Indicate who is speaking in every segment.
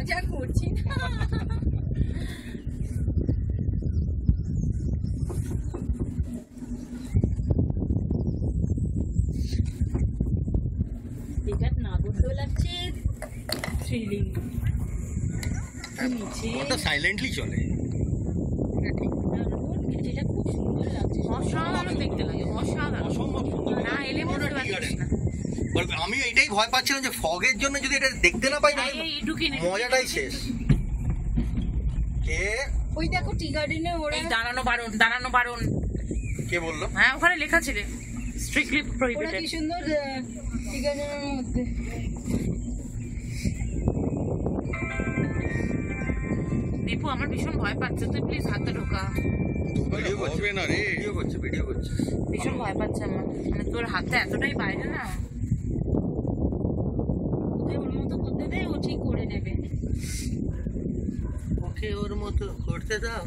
Speaker 1: মজা করছি না। দীঘার নাগরদোলাচ্ছে থ্রিলিং।
Speaker 2: ওটা সাইলেন্টলি চলে,
Speaker 1: এটা খুব সুন্দর লাগছে,
Speaker 3: অসাধারণ দেখতে লাগে, অসাধারণ।
Speaker 2: অসম্ভব সুন্দর।
Speaker 3: না এলে বুঝতে পারছিস না।
Speaker 2: আমি এটাই ভয় পাচ্ছিলাম যে ফগের জন্য যদি এটা দেখতে না পাই মজাটাই শেষ। কে
Speaker 1: ওই দেখো টি গার্ডেনে ওরা
Speaker 3: দাঁড়ানো বারণ, দাঁড়ানো বারণ।
Speaker 2: কে বললো?
Speaker 3: হ্যাঁ ওখানে লেখা ছিল স্ট্রিক্টলি
Speaker 1: ওরা
Speaker 3: প্রহিবিটেড।
Speaker 1: কি সুন্দর টি গার্ডেনের মধ্যে।
Speaker 3: দীপু আমার ভীষণ ভয় পাচ্ছে, তুই প্লিজ হাতে ঢোকা।
Speaker 2: ভিডিও করছে না রে, ভিডিও করছে।
Speaker 3: ভীষণ ভয় পাচ্ছে আমার, মানে তোর হাতে এতটাই বাইরে না।
Speaker 1: ওকে ওর মতো করতে দে, ও ঠিক করে নেবে।
Speaker 2: ওকে ওর মতো করতে দাও।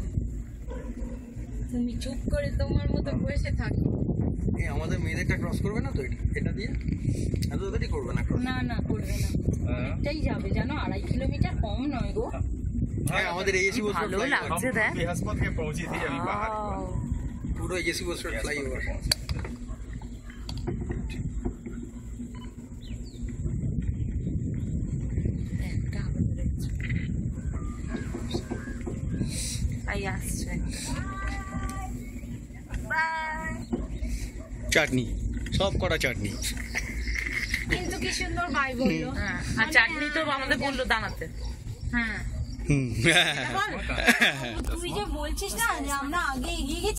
Speaker 1: তুমি চুপ করে তোমার মতো বসে থাকো।
Speaker 2: আমাদের মেয়েদেরটা ক্রস করবে না তো? এটা দিয়ে এত তাড়াতাড়ি করবে না cross?
Speaker 1: না না করবে না, অনেকটাই যাবে জানো, 2.5 কিলোমিটার কম নয় গো।
Speaker 2: হ্যাঁ আমাদের এজেসি বস
Speaker 3: ভালো লাগছে দেখ।
Speaker 4: बृहस्पति के पहुंची थी अभी बाहर।
Speaker 2: পুরো এজেসি বস ফ্লাইওভার।
Speaker 3: আসছে
Speaker 2: চাটনি, সব করা চাটনি।
Speaker 1: কিন্তু কি সুন্দর বাই বললো।
Speaker 3: হ্যাঁ, আর চাটনি তো আমাদের বললো দাঁড়াতে। হ্যাঁ
Speaker 1: তুই যে বলছিস না যে আমরা আগে এগিয়ে গেছি।